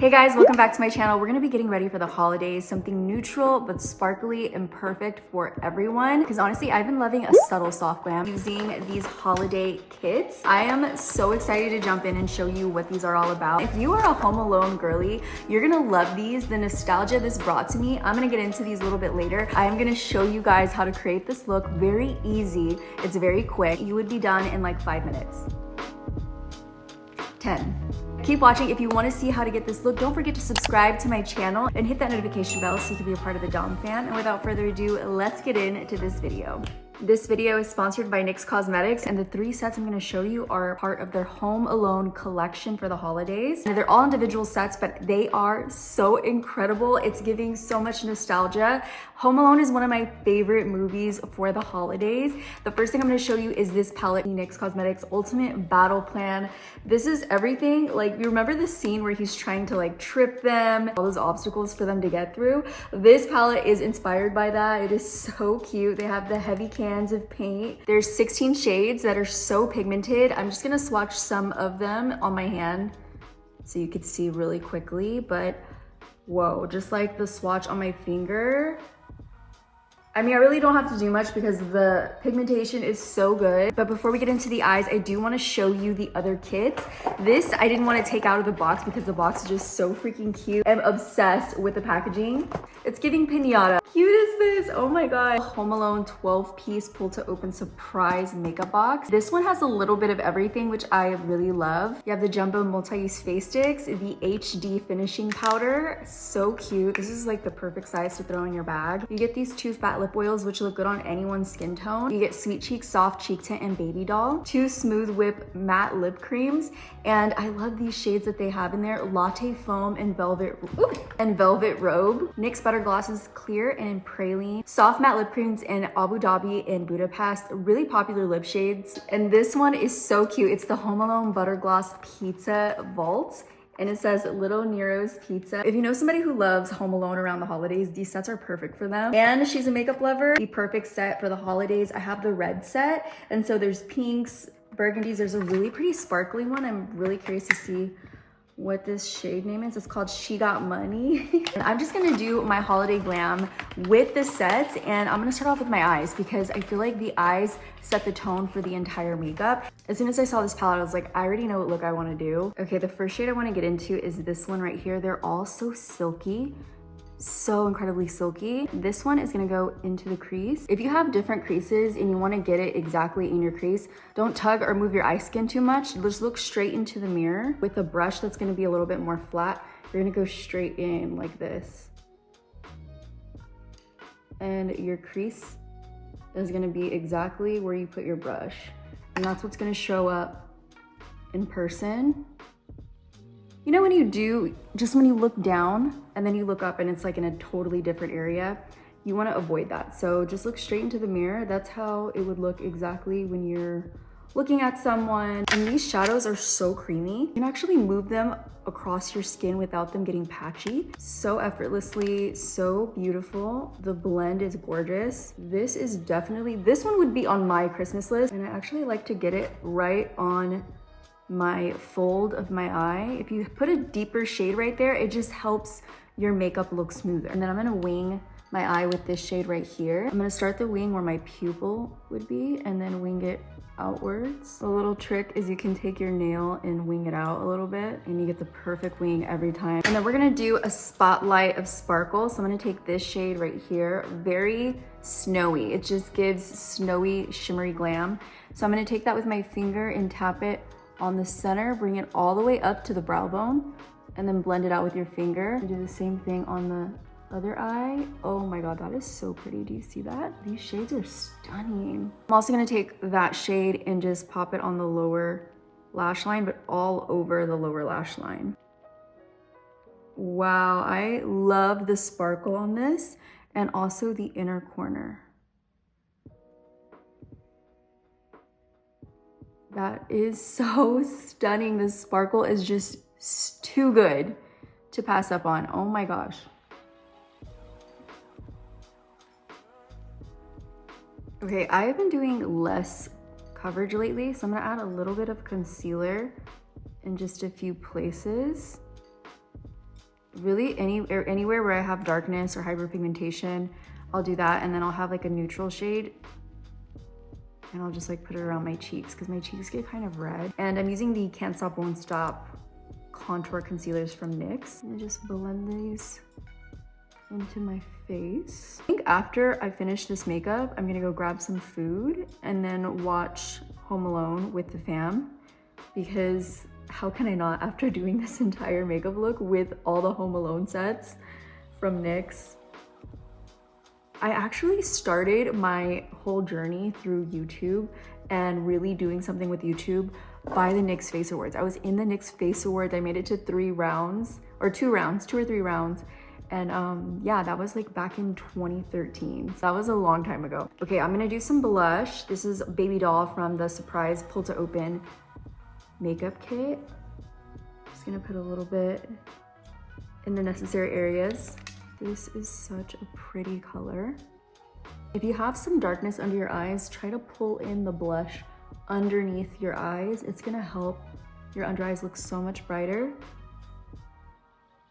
Hey guys, welcome back to my channel. We're gonna be getting ready for the holidays, something neutral but sparkly and perfect for everyone. Because honestly, I've been loving a subtle soft glam using these holiday kits. I am so excited to jump in and show you what these are all about. If you are a home alone girly, you're gonna love these. The nostalgia this brought to me, I'm gonna get into these a little bit later. I am gonna show you guys how to create this look. Very easy, it's very quick. You would be done in like 5 minutes. 10. Keep watching. If you want to see how to get this look, don't forget to subscribe to my channel and hit that notification bell so you can be a part of the Dom fam. And without further ado, let's get into this video. This video is sponsored by NYX Cosmetics, and the 3 sets I'm going to show you are part of their Home Alone collection for the holidays. And they're all individual sets, but they are so incredible. It's giving so much nostalgia. Home Alone is one of my favorite movies for the holidays. The first thing I'm going to show you is this palette, NYX Cosmetics Ultimate Battle Plan. This is everything. Like, you remember the scene where he's trying to like trip them, all those obstacles for them to get through? This palette is inspired by that. It is so cute. They have the heavy cans of paint. There's 16 shades that are so pigmented. I'm just gonna swatch some of them on my hand so you could see really quickly, but whoa, just like the swatch on my finger. I mean, I really don't have to do much because the pigmentation is so good. But before we get into the eyes, I do want to show you the other kits. This I didn't want to take out of the box because the box is just so freaking cute. I'm obsessed with the packaging. It's giving piñata. Cute is this? Oh my god. Home Alone 12-piece pull to open surprise makeup box. This one has a little bit of everything, which I really love. You have the jumbo multi-use face sticks, the HD finishing powder. So cute. This is like the perfect size to throw in your bag. You get these 2 fat lip oils, which look good on anyone's skin tone. You get Sweet Cheek Soft Cheek Tint and Baby Doll. 2 Smooth Whip matte lip creams. And I love these shades that they have in there. Latte Foam and Velvet Robe. NYX Butter Glosses Clear and in Praline. Soft matte lip creams in Abu Dhabi and Budapest. Really popular lip shades. And this one is so cute. It's the Home Alone Butter Gloss Pizza Vault. And it says Little Nero's Pizza. If you know somebody who loves Home Alone around the holidays, these sets are perfect for them. And she's a makeup lover. The perfect set for the holidays. I have the red set. And so there's pinks, burgundies. There's a really pretty sparkly one. I'm really curious to see what this shade name is. It's called She Got Money. And I'm just gonna do my holiday glam with the sets, and I'm gonna start off with my eyes because I feel like the eyes set the tone for the entire makeup. As soon as I saw this palette, I was like, I already know what look I wanna do. Okay, the first shade I wanna get into is this one right here. They're all so silky. So incredibly silky. This one is gonna go into the crease. If you have different creases and you wanna get it exactly in your crease, don't tug or move your eye skin too much. Just look straight into the mirror. With a brush that's gonna be a little bit more flat, you're gonna go straight in like this. And your crease is gonna be exactly where you put your brush. And that's what's gonna show up in person. You know when you do, just when you look down and then you look up and it's like in a totally different area, you want to avoid that. So just look straight into the mirror. That's how it would look exactly when you're looking at someone. And these shadows are so creamy. You can actually move them across your skin without them getting patchy. So effortlessly, so beautiful. The blend is gorgeous. This one would be on my Christmas list. And I actually like to get it right on my fold of my eye. If you put a deeper shade right there, it just helps your makeup look smoother. And then I'm gonna wing my eye with this shade right here. I'm gonna start the wing where my pupil would be and then wing it outwards. The little trick is you can take your nail and wing it out a little bit and you get the perfect wing every time. And then we're gonna do a spotlight of sparkle. So I'm gonna take this shade right here, very snowy. It just gives snowy, shimmery glam. So I'm gonna take that with my finger and tap it on the center, bring it all the way up to the brow bone, and then blend it out with your finger. And do the same thing on the other eye. Oh my god, that is so pretty. Do you see that? These shades are stunning. I'm also gonna take that shade and just pop it on the lower lash line, but all over the lower lash line. Wow, I love the sparkle on this and also the inner corner. That is so stunning. The sparkle is just too good to pass up on. Oh my gosh. Okay, I've been doing less coverage lately, so I'm gonna add a little bit of concealer in just a few places. really anywhere where I have darkness or hyperpigmentation, I'll do that. And then I'll have like a neutral shade and I'll just like put it around my cheeks because my cheeks get kind of red. And I'm using the Can't Stop Won't Stop contour concealers from NYX. And just blend these into my face. I think after I finish this makeup, I'm gonna go grab some food and then watch Home Alone with the fam, because how can I not after doing this entire makeup look with all the Home Alone sets from NYX? I actually started my whole journey through YouTube and really doing something with YouTube by the NYX Face Awards. I was in the NYX Face Awards. I made it to 2 or 3 rounds. And yeah, that was like back in 2013. So that was a long time ago. Okay, I'm gonna do some blush. This is Baby Doll from the Surprise Pull to Open makeup kit. Just gonna put a little bit in the necessary areas. This is such a pretty color. If you have some darkness under your eyes, try to pull in the blush underneath your eyes. It's gonna help your under eyes look so much brighter.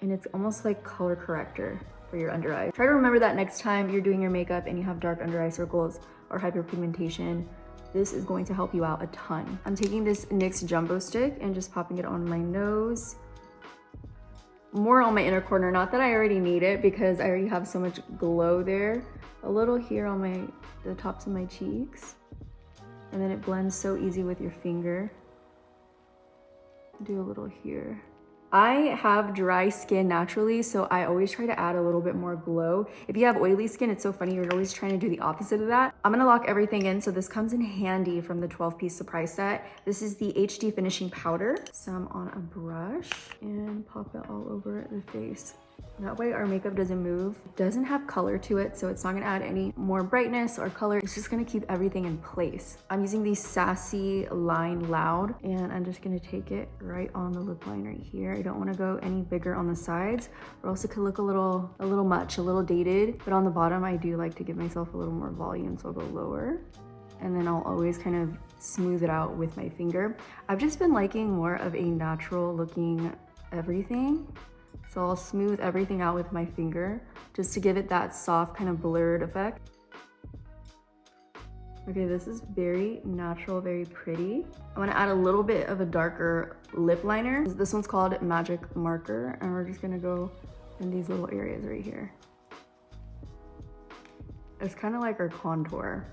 And it's almost like color corrector for your under eyes. Try to remember that next time you're doing your makeup and you have dark under eye circles or hyperpigmentation. This is going to help you out a ton. I'm taking this NYX Jumbo Stick and just popping it on my nose. More on my inner corner, not that I already need it because I already have so much glow there. A little here on the tops of my cheeks. And then it blends so easy with your finger. Do a little here. I have dry skin naturally, so I always try to add a little bit more glow. If you have oily skin, it's so funny, you're always trying to do the opposite of that. I'm gonna lock everything in, so this comes in handy from the 12-piece surprise set. This is the HD Finishing Powder. Some on a brush and pop it all over the face. That way our makeup doesn't move. It doesn't have color to it, so it's not gonna add any more brightness or color. It's just gonna keep everything in place. I'm using the Sassy Line Loud, and I'm just gonna take it right on the lip line right here. I don't wanna go any bigger on the sides, or else it could look a little much, a little dated. But on the bottom, I do like to give myself a little more volume, so I'll go lower. And then I'll always kind of smooth it out with my finger. I've just been liking more of a natural looking everything. So I'll smooth everything out with my finger just to give it that soft kind of blurred effect. Okay, this is very natural, very pretty. I want to add a little bit of a darker lip liner. This one's called Magic Marker, and we're just gonna go in these little areas right here. It's kind of like our contour.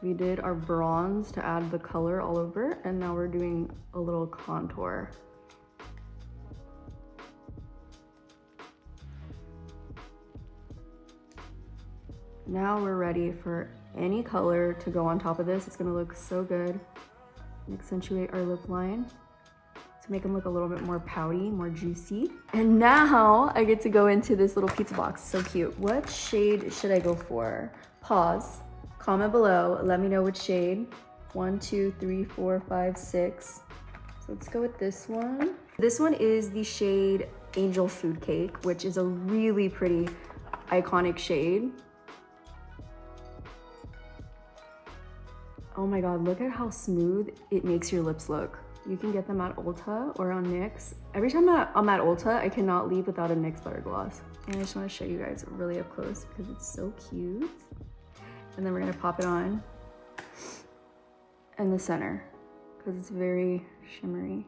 We did our bronze to add the color all over, and now we're doing a little contour. Now we're ready for any color to go on top of this. It's gonna look so good and accentuate our lip line to make them look a little bit more pouty, more juicy. And now I get to go into this little pizza box. So cute. What shade should I go for? Pause, comment below, let me know which shade. 1, 2, 3, 4, 5, 6. So let's go with this one. This one is the shade Angel Food Cake, which is a really pretty, iconic shade. Oh my God, look at how smooth it makes your lips look. You can get them at Ulta or on NYX. Every time I'm at Ulta, I cannot leave without a NYX Butter Gloss. And I just wanna show you guys really up close because it's so cute. And then we're gonna pop it on in the center because it's very shimmery.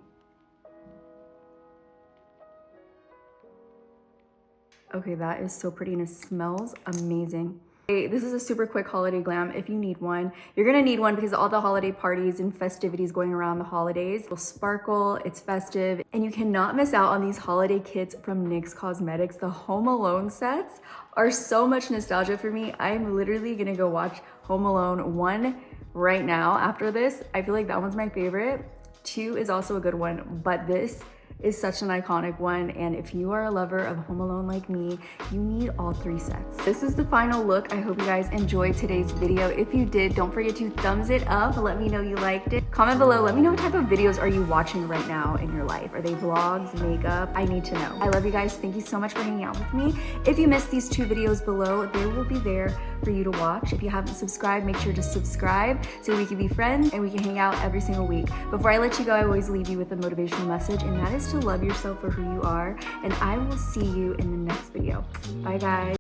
Okay, that is so pretty and it smells amazing. This is a super quick holiday glam. If you need one, you're gonna need one because all the holiday parties and festivities going around the holidays will sparkle, it's festive, and you cannot miss out on these holiday kits from NYX Cosmetics. The Home Alone sets are so much nostalgia for me. I'm literally gonna go watch Home Alone 1 right now after this. I feel like that one's my favorite. 2 is also a good one, but this is such an iconic one, and if you are a lover of Home Alone like me, you need all 3 sets. This is the final look. I hope you guys enjoyed today's video. If you did, don't forget to thumbs it up. Let me know you liked it. Comment below, let me know what type of videos are you watching right now in your life. Are they vlogs, makeup? I need to know. I love you guys. Thank you so much for hanging out with me. If you missed these 2 videos below, they will be there for you to watch. If you haven't subscribed, make sure to subscribe so we can be friends and we can hang out every single week. Before I let you go, I always leave you with a motivational message, and that is to love yourself for who you are. And I will see you in the next video. Bye guys.